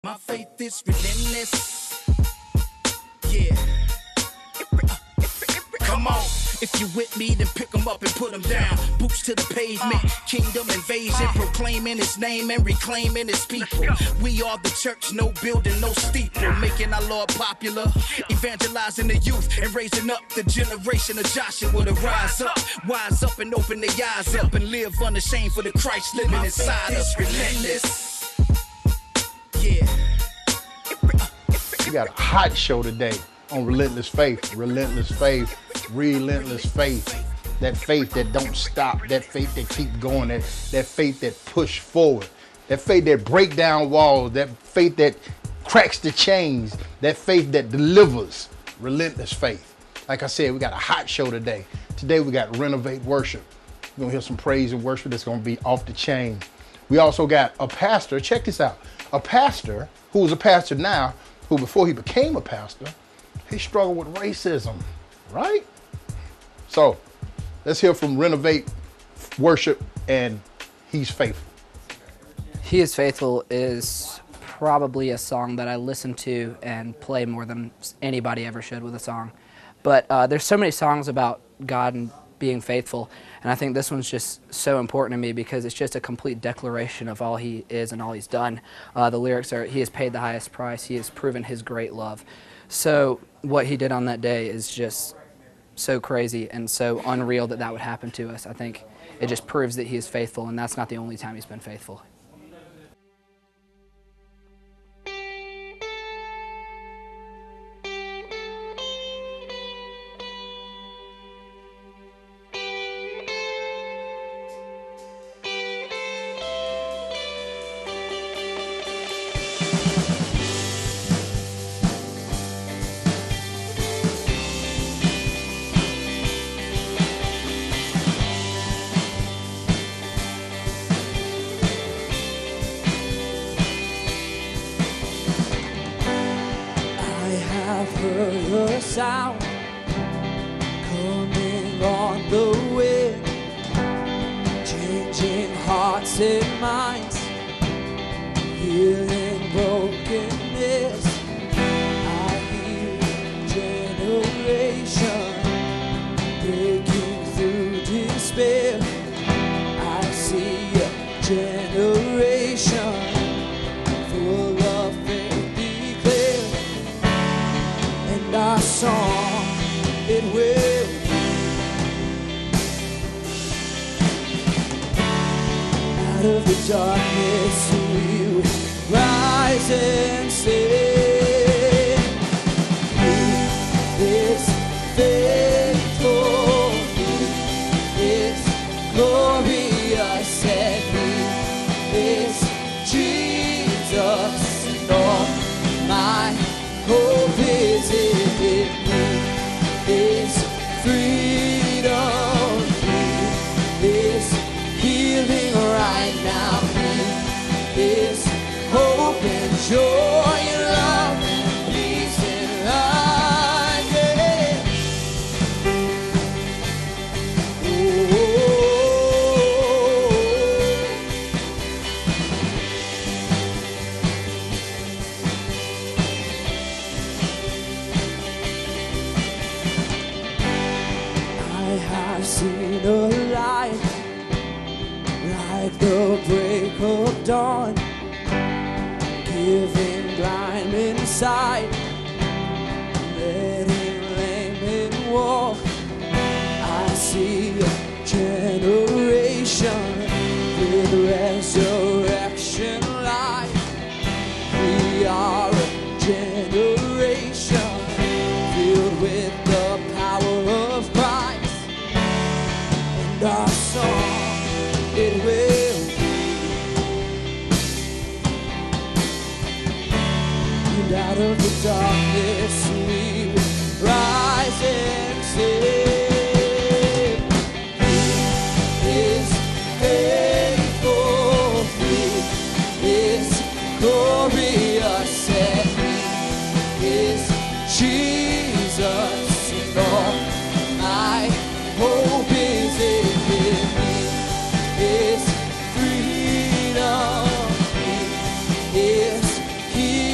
My faith is relentless. Yeah. Come on. If you with me, then pick them up and put them down. Boots to the pavement, kingdom invasion, proclaiming his name and reclaiming his people. We are the church, no building, no steeple, making our Lord popular, evangelizing the youth and raising up the generation of Joshua to rise up, wise up and open their eyes up and live unashamed for the Christ living inside us. Relentless. Yeah. We got a hot show today on Relentless Faith. Relentless Faith. Relentless faith. That faith that don't stop. That faith that keep going. That faith that push forward. That faith that break down walls. That faith that cracks the chains. That faith that delivers. Relentless faith. Like I said, we got a hot show today. Today we got Renovate Worship. We're going to hear some praise and worship that's going to be off the chain. We also got a pastor. Check this out. A pastor who was a pastor now, who before he became a pastor, he struggled with racism, right? So let's hear from Renovate Worship and He's Faithful. He is Faithful is probably a song that I listen to and play more than anybody ever should with a song. But there's so many songs about God and being faithful, and I think this one's just so important to me because it's just a complete declaration of all He is and all He's done. The lyrics are, He has paid the highest price, He has proven His great love. So what He did on that day is just so crazy and so unreal that would happen to us. I think it just proves that He is faithful, and that's not the only time He's been faithful. Heard a sound coming on the way, changing hearts and minds, healing brokenness. I hear generation breaking through despair. I see a generation full of faith declared. And our song, it will be out of the darkness we will rise and sing. He is faithful, He is glorious, and He is Jesus, and all my hope is in Him. He is freedom. He is healing right now. He is hope and joy and love and peace and life. Yeah. I've seen a light like the break of dawn, giving blind insight, letting lame men walk. I see a generation with resurrection life. We are a generation filled with the power of Christ. And our song, it will be. And out of the darkness we will rise and sing. He is faithful, He is glorious, and He is Jesus, and all my hope is in Him. He is freedom, He is healing.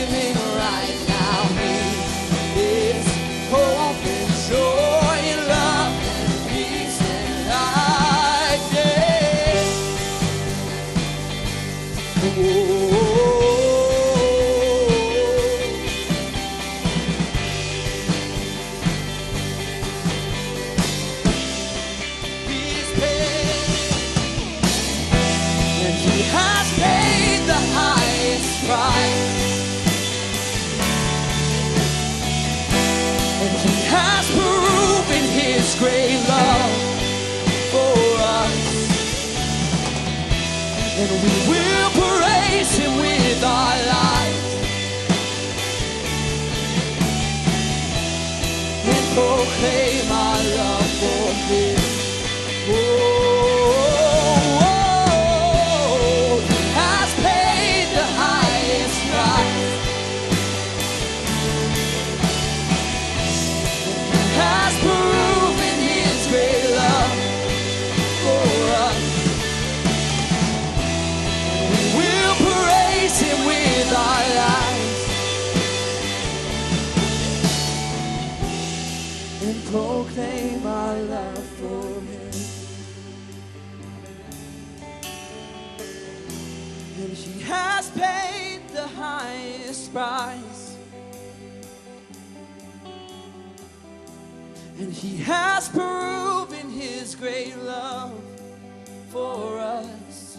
and we will praise him with our lives and proclaim our love for him. Oh, he has paid the highest price. He has proven his great love for us. We'll praise him with our lives and proclaim our love for him. And he has paid the highest price. And he has proven his great love for us.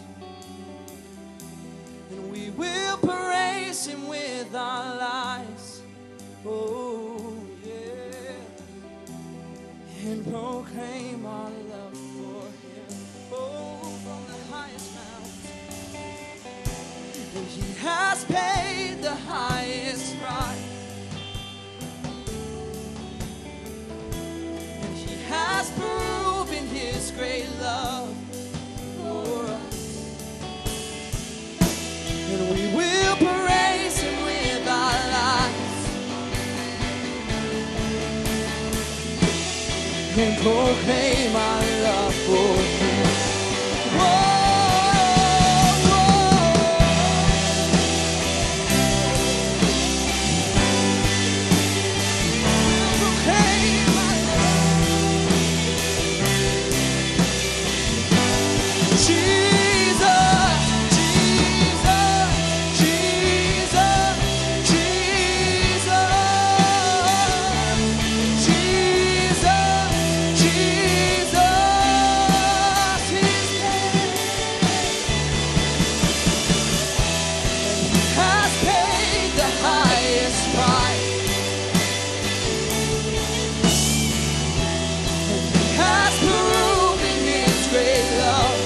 And we will praise him with our lives. Oh, yeah. And proclaim our love for him. Oh, from the highest mountain. And he has paid the highest price. And he has proven his great love for us. And we will praise him with our lives and proclaim our love for him. Whoa, proclaim our love. Jesus, Jesus, Jesus, Jesus, Jesus, Jesus, his name has paid the highest price. Has proven his great love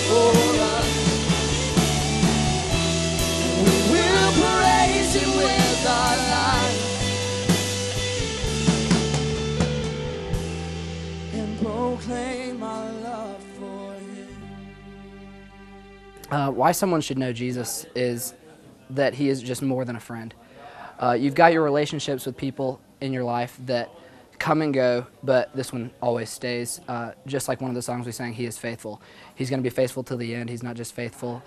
for us. We will praise him with our lives and proclaim our love for him. Why someone should know Jesus is that he is just more than a friend. You've got your relationships with people in your life that come and go, but this one always stays. Just like one of the songs we sang, he is faithful. He's going to be faithful till the end. He's not just faithful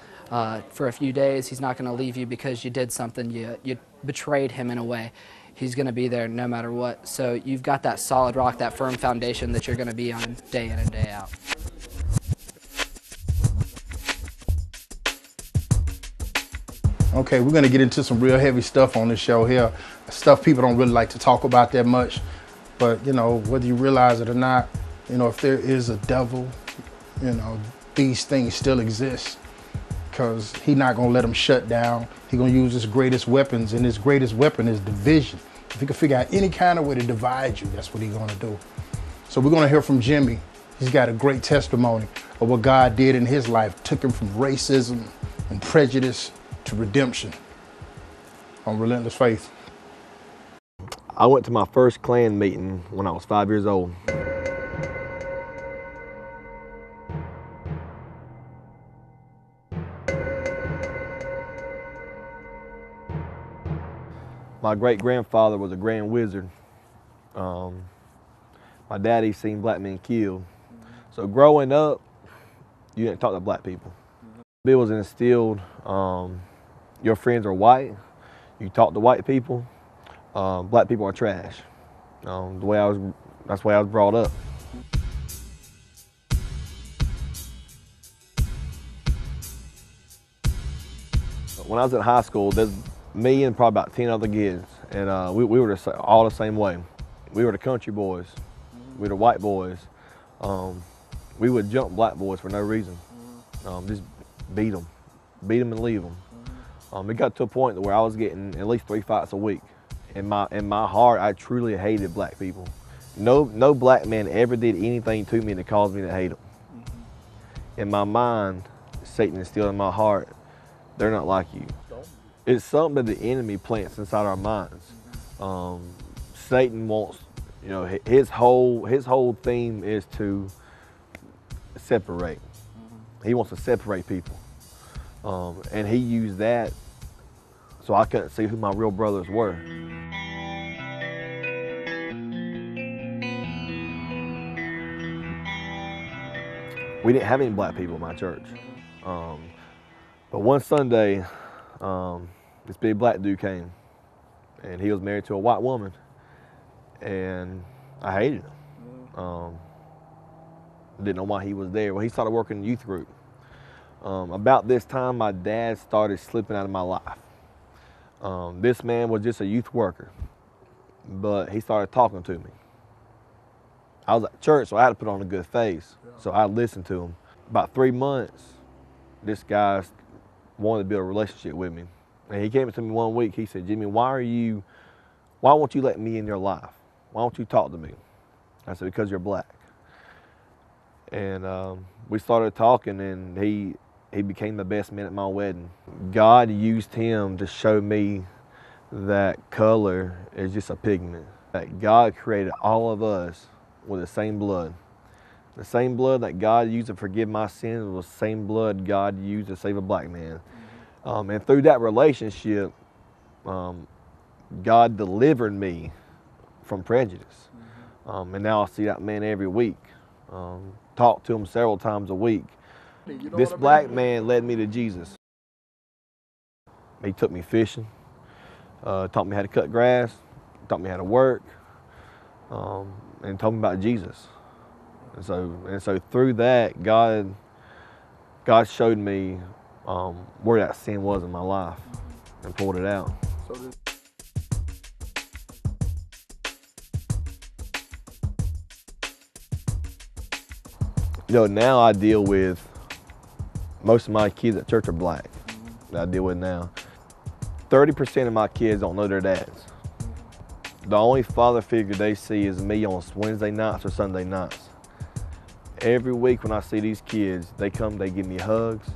for a few days. He's not going to leave you because you did something. You betrayed him in a way. He's going to be there no matter what. So you've got that solid rock, that firm foundation that you're going to be on day in and day out. Okay, we're gonna get into some real heavy stuff on this show here. Stuff people don't really like to talk about that much. But, you know, whether you realize it or not, you know, if there is a devil, you know, these things still exist. Because he's not gonna let them shut down. He's gonna use his greatest weapons, and his greatest weapon is division. If he can figure out any kind of way to divide you, that's what he's gonna do. So we're gonna hear from Jimmy. He's got a great testimony of what God did in his life, took him from racism and prejudice to redemption on Relentless Faith. I went to my first Klan meeting when I was 5 years old. My great-grandfather was a grand wizard. My daddy seen black men killed. So growing up, you didn't talk to black people. It was instilled, your friends are white, you talk to white people, black people are trash. That's the way I was brought up. When I was in high school, there's me and probably about 10 other kids, and we were all the same way. We were the country boys, we were the white boys. We would jump black boys for no reason, just beat them and leave them. It got to a point where I was getting at least 3 fights a week. In my heart, I truly hated black people. No black man ever did anything to me that caused me to hate them. In my mind, Satan instilled in my heart, they're not like you. It's something that the enemy plants inside our minds. Satan wants, you know, his whole theme is to separate. He wants to separate people. And he used that so I couldn't see who my real brothers were. We didn't have any black people in my church. But one Sunday, this big black dude came, and he was married to a white woman, and I hated him. Didn't know why he was there. Well, he started working in the youth group. About this time, my dad started slipping out of my life. This man was just a youth worker, but he started talking to me. I was at church, so I had to put on a good face. So I listened to him. About 3 months, this guy wanted to build a relationship with me. And he came to me one week, he said, Jimmy, why won't you let me in your life? Why won't you talk to me? I said, because you're black. And we started talking, and he became the best man at my wedding. God used him to show me that color is just a pigment. That God created all of us with the same blood. The same blood that God used to forgive my sins was the same blood God used to save a black man. And through that relationship, God delivered me from prejudice. And now I see that man every week. Talk to him several times a week. This black man led me to Jesus. He took me fishing, taught me how to cut grass, taught me how to work, and told me about Jesus. And so through that, God showed me where that sin was in my life and pulled it out. You know, now I deal with, most of my kids at church are black that I deal with now. 30% of my kids don't know their dads. The only father figure they see is me on Wednesday nights or Sunday nights. Every week when I see these kids, they come, they give me hugs.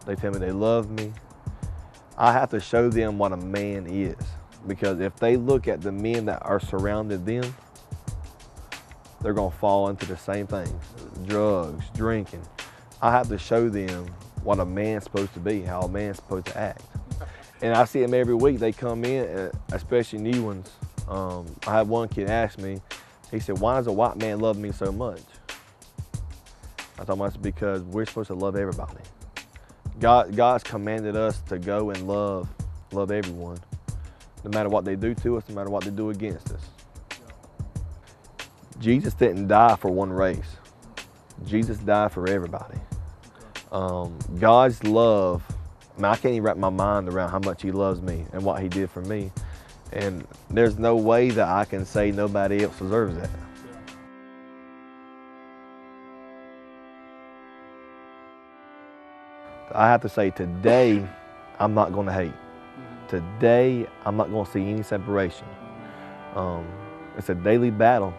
They tell me they love me. I have to show them what a man is, because if they look at the men that are surrounding them, they're gonna fall into the same things, drugs, drinking. I have to show them what a man's supposed to be, how a man's supposed to act. And I see them every week. They come in, especially new ones. I had one kid ask me, he said, why does a white man love me so much? I told him, it's because we're supposed to love everybody. God's commanded us to go and love everyone, no matter what they do to us, no matter what they do against us. Jesus didn't die for one race. Jesus died for everybody. God's love, I mean, I can't even wrap my mind around how much he loves me and what he did for me. And there's no way that I can say nobody else deserves that. I have to say, today, I'm not going to hate. Today, I'm not going to see any separation. It's a daily battle,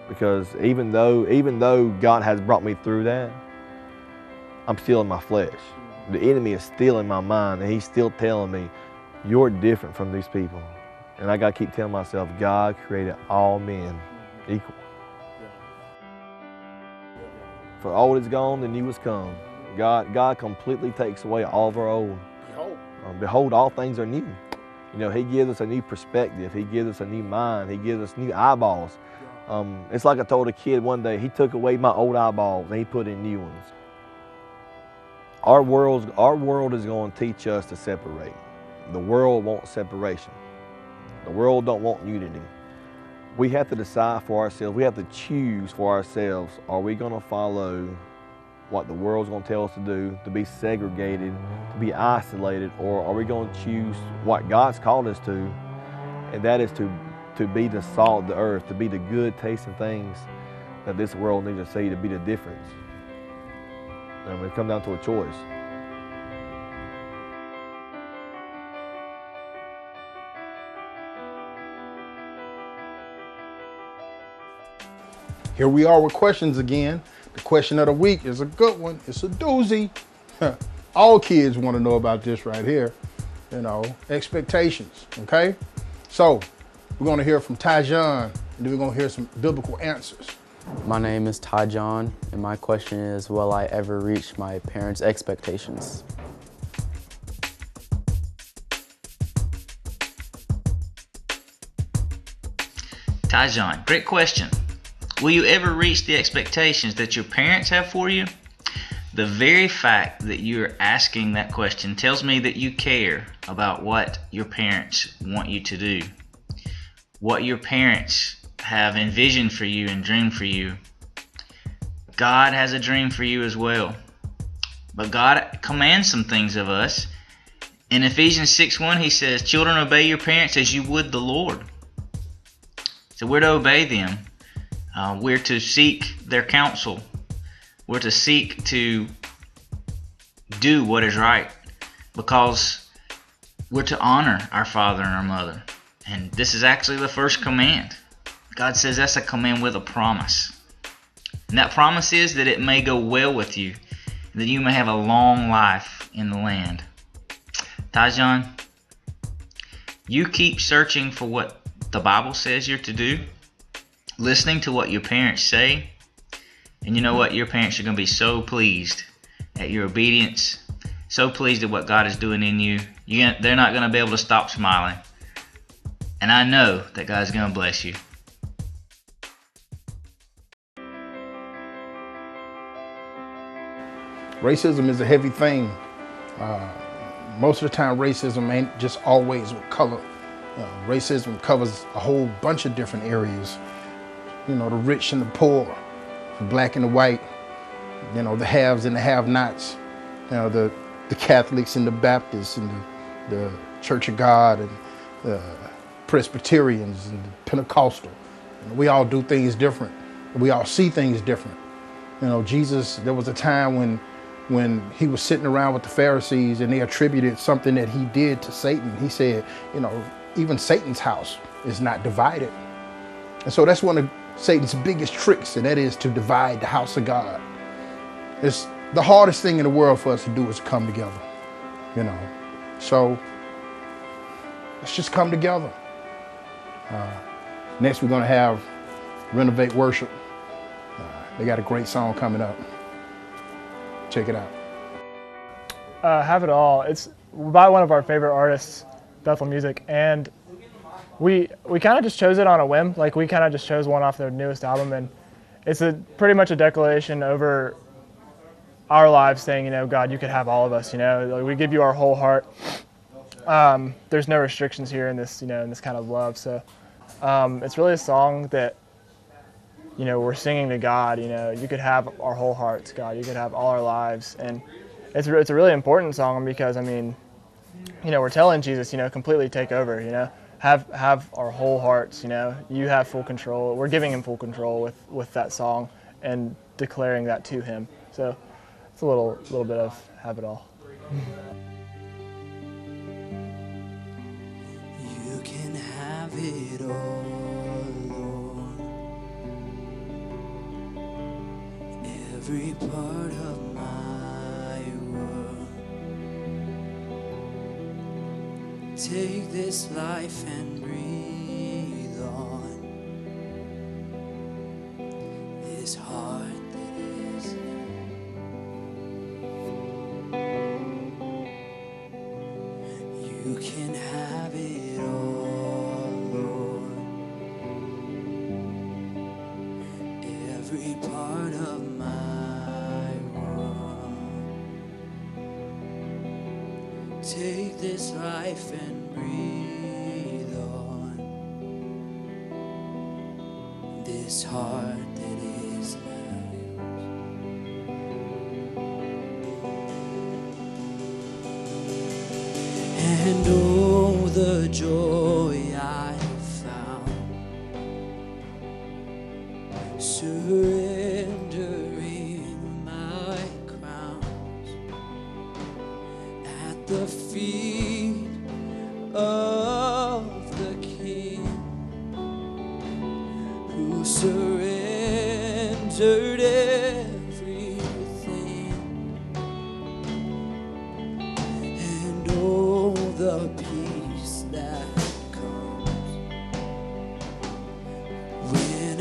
because even though God has brought me through that, I'm still in my flesh. The enemy is still in my mind, and he's still telling me, you're different from these people. And I got to keep telling myself, God created all men equal. For old is gone, the new has come. God completely takes away all of our old. Behold, all things are new. You know, he gives us a new perspective. He gives us a new mind. He gives us new eyeballs. It's like I told a kid one day, he took away my old eyeballs and he put in new ones. Our world is going to teach us to separate. The world wants separation. The world don't want unity. We have to decide for ourselves. We have to choose for ourselves. Are we going to follow what the world's going to tell us to do, to be segregated, to be isolated, or are we going to choose what God's called us to, and that is to be the salt of the earth, to be the good tasting things that this world needs to see, to be the difference. And it comes down to a choice. Here we are with questions again. The question of the week is a good one. It's a doozy. All kids want to know about this right here, you know, expectations, okay? So we're going to hear from Tyjon, and then we're going to hear some biblical answers. My name is Tyjon, and my question is, will I ever reach my parents' expectations? Tyjon, great question. Will you ever reach the expectations that your parents have for you? The very fact that you're asking that question tells me that you care about what your parents want you to do, what your parents have envisioned for you and dreamed for you. God has a dream for you as well. But God commands some things of us. In Ephesians 6:1, he says, "Children, obey your parents as you would the Lord." So we're to obey them. We're to seek their counsel. We're to seek to do what is right, because we're to honor our father and our mother. And this is actually the first command. God says that's a command with a promise. And that promise is that it may go well with you, that you may have a long life in the land. Tyjon, you keep searching for what the Bible says you're to do, listening to what your parents say, and you know what? Your parents are going to be so pleased at your obedience, so pleased at what God is doing in you. They're not going to be able to stop smiling. And I know that God's going to bless you. Racism is a heavy thing. Most of the time, racism ain't just always with color. Racism covers a whole bunch of different areas. You know, the rich and the poor, the black and the white, you know, the haves and the have-nots, you know, the Catholics and the Baptists and the Church of God and the Presbyterians and the Pentecostal. You know, we all do things different. We all see things different. You know, Jesus, there was a time when he was sitting around with the Pharisees and they attributed something that he did to Satan. He said, you know, even Satan's house is not divided. And so that's one of Satan's biggest tricks, and that is to divide the house of God. It's the hardest thing in the world for us to do is come together, you know. So let's just come together. Next, we're going to have Renovate Worship. They got a great song coming up. Check it out. Have It All. It's by one of our favorite artists, Bethel Music, and we kind of just chose it on a whim. Like, we kind of just chose one off their newest album, and it's pretty much a declaration over our lives, saying, you know, God, you could have all of us. You know, like, we give you our whole heart. There's no restrictions here in this, you know, in this kind of love. So it's really a song that, you know, we're singing to God. You know, you could have our whole hearts, God. You could have all our lives, and it's a really important song because, I mean, you know, we're telling Jesus, you know, completely take over. You know, have our whole hearts. You know, you have full control. We're giving him full control with that song and declaring that to him. So it's a little bit of Have It All. You can have it all, Lord. Every part of my world. Take this life and breathe on this heart that is you can have it all, Lord. Every part of my world. Take this life and breathe on this heart that is now yours. And oh, the joy I found surrendering my crowns at the feet of the King who surrendered everything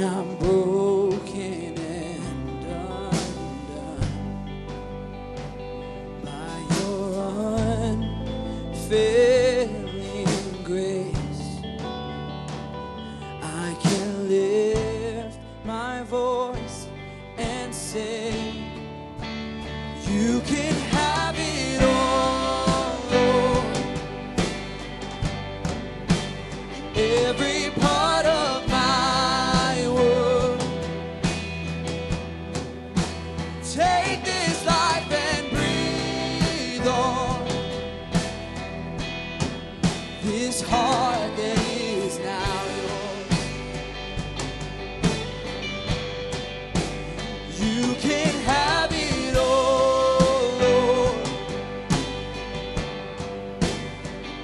when I'm broken and undone by your unfailing grace. I can lift my voice and say, you can have it all, Lord. Every part of my world. Take this life and breathe on this heart that is now yours. You can have it all, Lord.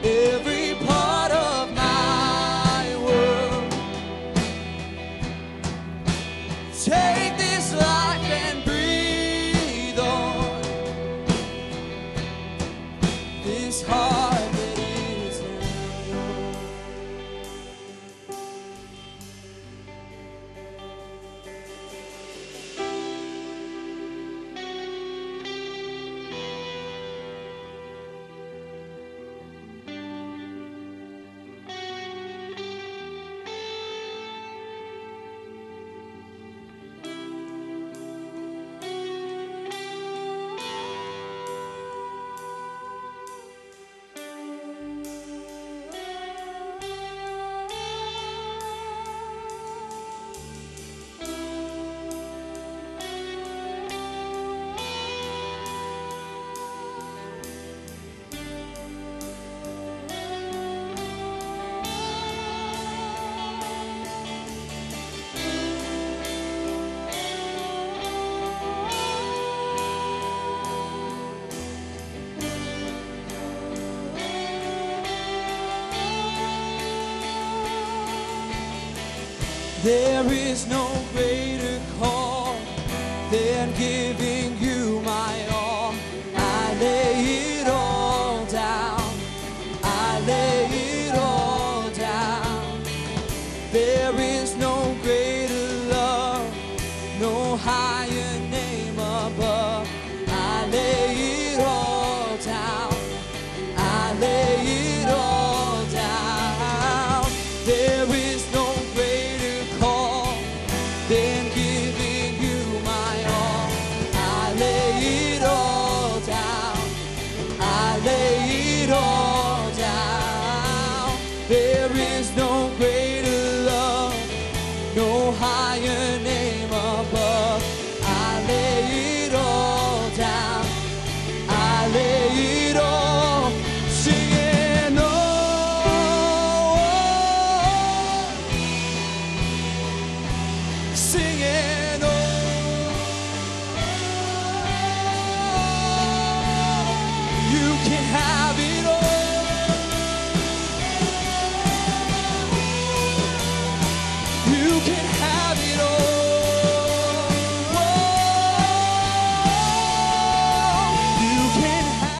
Every part of my world. Take this life and breathe on this heart that is now yours. There is no greater call than giving